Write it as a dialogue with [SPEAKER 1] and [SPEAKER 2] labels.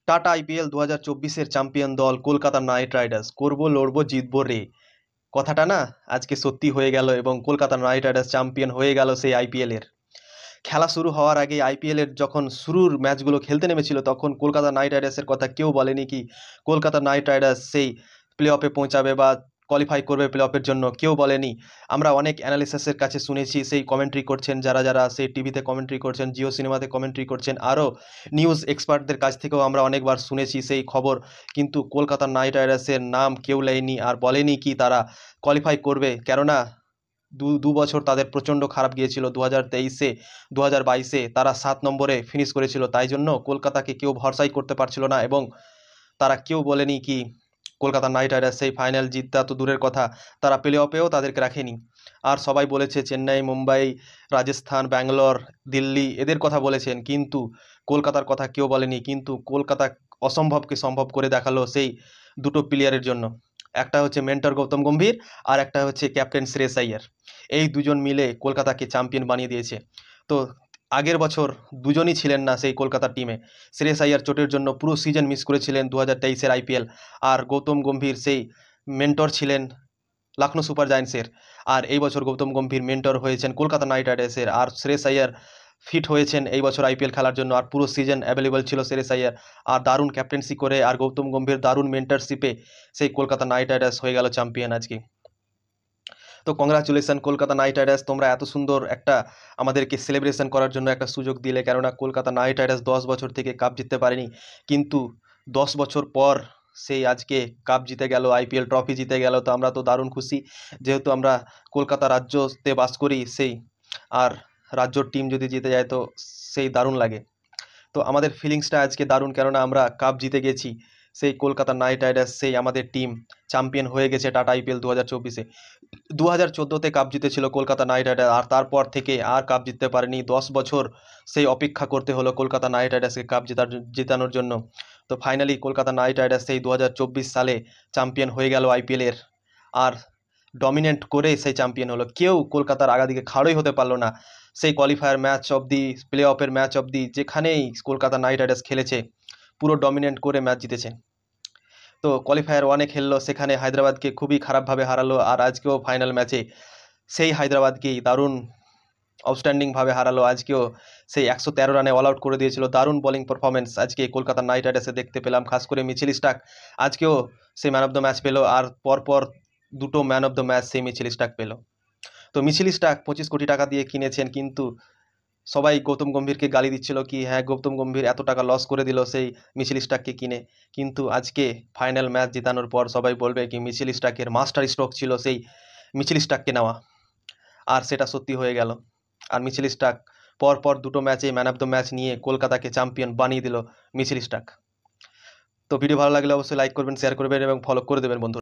[SPEAKER 1] Tata IPL 2024-এর champion দল Kolkata night Riders. করবো লড়বো জিতবো রে, কথাটা না আজকে সত্যি হয়ে গেল এবং কলকাতা নাইট রাইডার্স চ্যাম্পিয়ন হয়ে গেল সেই আইপিএল এর। খেলা শুরু হওয়ার আগে আইপিএল এর যখন শুরুর ম্যাচগুলো খেলতে নেমেছিল তখন কলকাতা নাইট রাইডার্সের কথা কেউ বলেনি কি কলকাতা নাইট রাইডার্স সেই প্লে অফে পৌঁছাবে বা কোয়ালিফাই করবে প্লে অফের জন্য, কেউ বলেনি। আমরা অনেক অ্যানালিসিসের কাছে শুনেছি, সেই কমেন্ট্রি করছেন যারা যারা সেই টিভিতে কমেন্ট্রি করছেন, জিও সিনেমাতে কমেন্ট্রি করছেন, আরও নিউজ এক্সপার্টদের কাছ থেকেও আমরা অনেকবার শুনেছি সেই খবর, কিন্তু কলকাতা নাইট রাইডার্সের নাম কেউ নেয়নি আর বলেনি কি তারা কোয়ালিফাই করবে। কেননা দু বছর তাদের প্রচণ্ড খারাপ গিয়েছিল, 2023-এ 2022-এ তারা 7 নম্বরে ফিনিশ করেছিল, তাই জন্য কলকাতাকে কেউ ভরসাই করতে পারছিল না এবং তারা কেউ বলেনি কি কলকাতা নাইট রাইডার্স সেই ফাইনাল জিততা তো দূরের কথা, তারা প্লে অফেও তাদেরকে রাখেনি। আর সবাই বলেছে চেন্নাই, মুম্বাই, রাজস্থান, ব্যাঙ্গালোর, দিল্লি এদের কথা বলেছেন, কিন্তু কলকাতার কথা কেউ বলেনি। কিন্তু কলকাতা অসম্ভবকে সম্ভব করে দেখালো সেই দুটো প্লেয়ারের জন্য, একটা হচ্ছে মেন্টর গৌতম গম্ভীর আর একটা হচ্ছে ক্যাপ্টেন শ্রেয়স আইয়ার। এই দুজন মিলে কলকাতাকে চ্যাম্পিয়ন বানিয়ে দিয়েছে। তো আগের বছর দুজনই ছিলেন না সেই কলকাতার টিমে। শ্রেয়স আইয়ার চোটের জন্য পুরো সিজন মিস করেছিলেন 2023-এর আইপিএল, আর গৌতম গম্ভীর সেই মেন্টর ছিলেন লখনৌ সুপার জায়ান্টসের। আর এই বছর গৌতম গম্ভীর মেন্টর হয়েছেন কলকাতা নাইট রাইডার্সের, আর শ্রেয়স আইয়ার ফিট হয়েছেন এই বছর আইপিএল খেলার জন্য, আর পুরো সিজন অ্যাভেলেবল ছিল শ্রেয়স আইয়ার। আর দারুণ ক্যাপ্টেন্সি করে আর গৌতম গম্ভীর দারুণ মেন্টরশিপে সেই কলকাতা নাইট রাইডার্স হয়ে গেল চ্যাম্পিয়ন আজকে। তো কংগ্রাচুলেশন কলকাতা নাইট রাইডার্স, তোমরা এত সুন্দর একটা আমাদেরকে সেলিব্রেশন করার জন্য একটা সুযোগ দিলে। কেননা কলকাতা নাইট রাইডার্স 10 বছর থেকে কাপ জিততে পারেনি, কিন্তু 10 বছর পর সেই আজকে কাপ জিতে গেল, আইপিএল ট্রফি জিতে গেল। তো আমরা তো দারুণ খুশি, যেহেতু আমরা কলকাতা রাজ্যতে বাস করি সেই, আর রাজ্যর টিম যদি জিতে যায় তো সেই দারুণ লাগে। তো আমাদের ফিলিংসটা আজকে দারুণ, কেননা আমরা কাপ জিতে গেছি। সেই কলকাতা নাইট রাইডার্স সেই আমাদের টিম চ্যাম্পিয়ন হয়ে গেছে টাটা আইপিএল 2024-এ। 2014-তে কাপ জিতেছিল কলকাতা নাইট রাইডার্স, আর তারপর থেকে আর কাপ জিততে পারেনি। 10 বছর সেই অপেক্ষা করতে হলো কলকাতা নাইট রাইডার্সকে কাপ জেতানোর জন্য। তো ফাইনালি কলকাতা নাইট রাইডার্স সেই 2024 সালে চ্যাম্পিয়ন হয়ে গেল আইপিএলের, আর ডমিনেন্ট করে সেই চ্যাম্পিয়ন হলো। কেউ কলকাতার আগাদিকে খাড়ই হতে পারলো না। সেই কোয়ালিফায়ার ম্যাচ অবধি, প্লে অফের ম্যাচ অবধি যেখানেই কলকাতা নাইট রাইডার্স খেলেছে পুরো ডমিনেন্ট করে ম্যাচ জিতেছে। তো কোয়ালিফায়ার ওয়ানে খেললো, সেখানে হায়দ্রাবাদকে খুবই খারাপভাবে হারালো, আর আজকেও ফাইনাল ম্যাচে সেই হায়দ্রাবাদকেই দারুণ আউটস্ট্যান্ডিংভাবে হারালো। আজকেও সেই 113 রানে অল আউট করে দিয়েছিল। দারুণ বোলিং পারফরমেন্স আজকে কলকাতা নাইট রাইডার্সে দেখতে পেলাম, খাস করে মিচেল স্টার্ক আজকেও সেই ম্যান অফ দ্য ম্যাচ পেলো, আর পরপর দুটো ম্যান অফ দ্য ম্যাচ সেই মিচেল স্টার্ক পেলো। তো মিচেল স্টার্ক 25 কোটি টাকা দিয়ে কিনেছেন, কিন্তু সবাই গৌতম গম্ভীরকে গালি দিচ্ছিল কি হ্যাঁ গৌতম গম্ভীর এত টাকা লস করে দিল সেই মিচেল স্টার্ককে কিনে। কিন্তু আজকে ফাইনাল ম্যাচ জেতানোর পর সবাই বলবে কি মিচেল স্টার্কের মাস্টার স্ট্রোক ছিল সেই মিচেল স্টার্ককে নেওয়া, আর সেটা সত্যি হয়ে গেল। আর মিচেল স্টার্ক পরপর দুটো ম্যাচে ম্যান অফ দ্য ম্যাচ নিয়ে কলকাতাকে চ্যাম্পিয়ন বানিয়ে দিল মিচেল স্টার্ক। তো ভিডিও ভালো লাগলে অবশ্যই লাইক করবেন, শেয়ার করবেন এবং ফলো করে দেবেন বন্ধু।